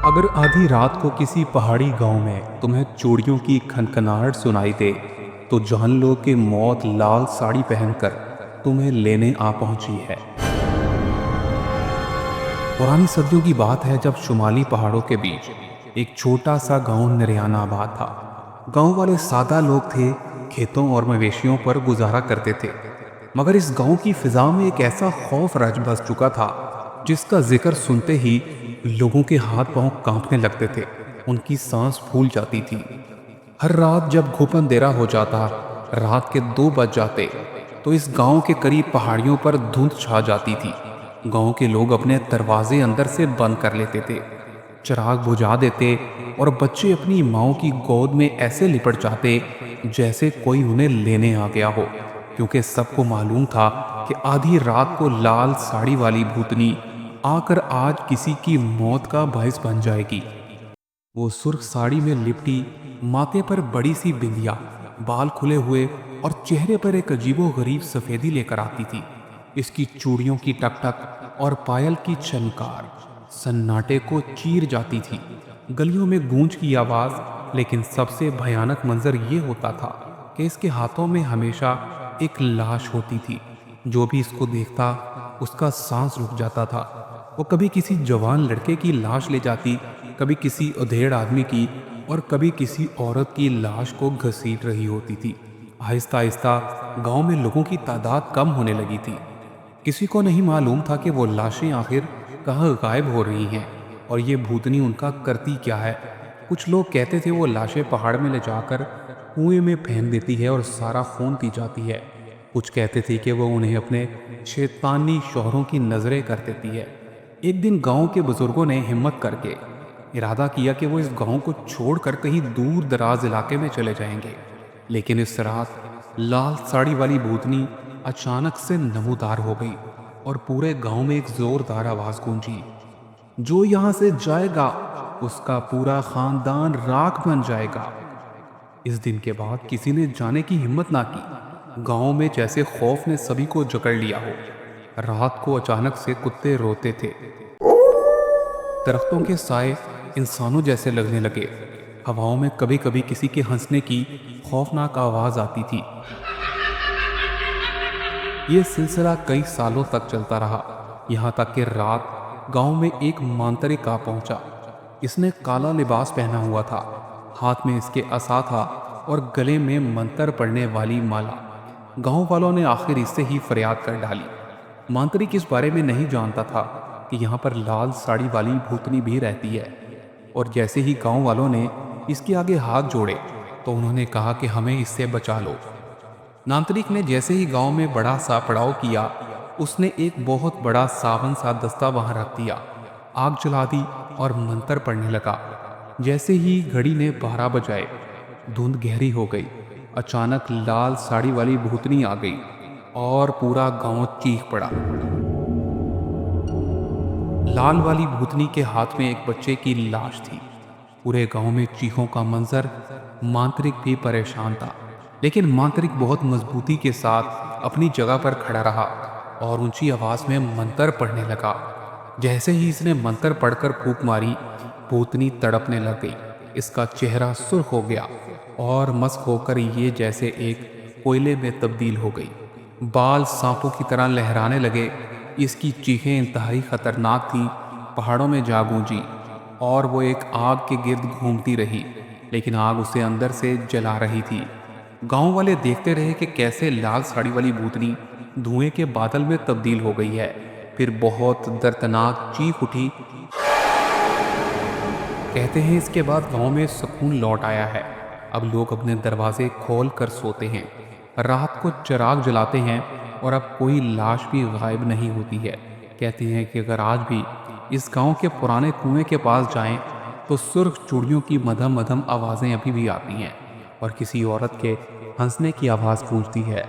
अगर आधी रात को किसी पहाड़ी गांव में तुम्हें चूड़ियों की खनखनाहट सुनाई दे तो जान लो कि मौत लाल साड़ी पहनकर तुम्हें लेने आ पहुंची है। पुरानी सदियों की बात है जब शुमाली पहाड़ों के बीच एक छोटा सा गांव नरियानाबाद था। गांव वाले सादा लोग थे, खेतों और मवेशियों पर गुजारा करते थे। मगर इस गांव की फिजा में एक ऐसा खौफ रच बस चुका था जिसका जिक्र सुनते ही लोगों के हाथ पांव कांपने लगते थे, उनकी सांस फूल जाती थी। हर रात जब घुप अंधेरा हो जाता, रात के 2 बज जाते, तो इस गांव के करीब पहाड़ियों पर धुंध छा जाती थी। गांव के लोग अपने दरवाजे अंदर से बंद कर लेते थे, चिराग बुझा देते और बच्चे अपनी माओ की गोद में ऐसे लिपट जाते जैसे कोई उन्हें लेने आ गया हो, क्योंकि सबको मालूम था कि आधी रात को लाल साड़ी वाली भूतनी आकर आज किसी की मौत का बायस बन जाएगी। वो सुर्ख साड़ी में लिपटी, माथे पर बड़ी सी बिंदिया, बाल खुले हुए और चेहरे पर एक अजीबो गरीब सफेदी लेकर आती थी। इसकी चूड़ियों की टकटक और पायल की छनकार सन्नाटे को चीर जाती थी। गलियों में गूंज की आवाज, लेकिन सबसे भयानक मंजर ये होता था कि इसके हाथों में हमेशा एक लाश होती थी। जो भी इसको देखता उसका सांस रुक जाता था। वो कभी किसी जवान लड़के की लाश ले जाती, कभी किसी अधेड़ आदमी की, और कभी किसी औरत की लाश को घसीट रही होती थी। आहिस्ता आहिस्ता गांव में लोगों की तादाद कम होने लगी थी। किसी को नहीं मालूम था कि वो लाशें आखिर कहाँ गायब हो रही हैं और ये भूतनी उनका करती क्या है। कुछ लोग कहते थे वो लाशें पहाड़ में ले जाकर कुएं में फेंक देती है और सारा खून पी जाती है। कुछ कहते थे कि वो उन्हें अपने शैतानी शौहरों की नजरें कर देती है। एक दिन गांव के बुजुर्गों ने हिम्मत करके इरादा किया कि वो इस गांव को छोड़कर कहीं दूर दराज इलाके में चले जाएंगे। लेकिन इस रात लाल साड़ी वाली भूतनी अचानक से नमूदार हो गई और पूरे गांव में एक जोरदार आवाज गूंजी, जो यहां से जाएगा उसका पूरा खानदान राख बन जाएगा। इस दिन के बाद किसी ने जाने की हिम्मत ना की। गांव में जैसे खौफ ने सभी को जकड़ लिया हो। रात को अचानक से कुत्ते रोते थे, दरख्तों के साए इंसानों जैसे लगने लगे। हवाओं में कभी कभी किसी के हंसने की खौफनाक आवाज आती थी। ये सिलसिला कई सालों तक चलता रहा, यहाँ तक कि रात गांव में एक मांत्रिक आ पहुंचा। इसने काला लिबास पहना हुआ था, हाथ में इसके असा था और गले में मंत्र पढ़ने वाली माला। गांव वालों ने आखिर इससे ही फरियाद कर डाली। मांत्रिक इस बारे में नहीं जानता था कि यहाँ पर लाल साड़ी वाली भूतनी भी रहती है, और जैसे ही गांव वालों ने इसके आगे हाथ जोड़े तो उन्होंने कहा कि हमें इससे बचा लो। मांत्रिक ने जैसे ही गांव में बड़ा सा पड़ाव किया, उसने एक बहुत बड़ा सावन सा दस्ता वहां रख दिया, आग जला दी और मंत्र पढ़ने लगा। जैसे ही घड़ी ने 12 बजाए, धुंध गहरी हो गई। अचानक लाल साड़ी वाली भूतनी आ गई और पूरा गांव चीख पड़ा। लाल वाली भूतनी के हाथ में एक बच्चे की लाश थी। पूरे गांव में चीखों का मंजर। मांत्रिक भी परेशान था, लेकिन मांत्रिक बहुत मजबूती के साथ अपनी जगह पर खड़ा रहा और ऊंची आवाज में मंत्र पढ़ने लगा। जैसे ही इसने मंत्र पढ़कर फूंक मारी, भूतनी तड़पने लग गई। इसका चेहरा सुर्ख हो गया और मस्क होकर ये जैसे एक कोयले में तब्दील हो गई। बाल सांपों की तरह लहराने लगे। इसकी चीखें इंतहाई खतरनाक थीं। पहाड़ों में जा गूंजी और वो एक आग के गिर्द घूमती रही, लेकिन आग उसे अंदर से जला रही थी। गांव वाले देखते रहे कि कैसे लाल साड़ी वाली भूतनी धुएं के बादल में तब्दील हो गई है। फिर बहुत दर्दनाक चीख उठी। कहते हैं इसके बाद गांव में सुकून लौट आया है। अब लोग अपने दरवाजे खोल कर सोते हैं, रात को चिराग जलाते हैं और अब कोई लाश भी गायब नहीं होती है। कहते हैं कि अगर आज भी इस गांव के पुराने कुएं के पास जाएं तो सुर्ख चूड़ियों की मधम मधम आवाज़ें अभी भी आती हैं और किसी औरत के हंसने की आवाज़ गूंजती है।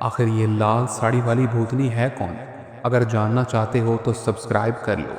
आखिर ये लाल साड़ी वाली भूतनी है कौन? अगर जानना चाहते हो तो सब्सक्राइब कर लो।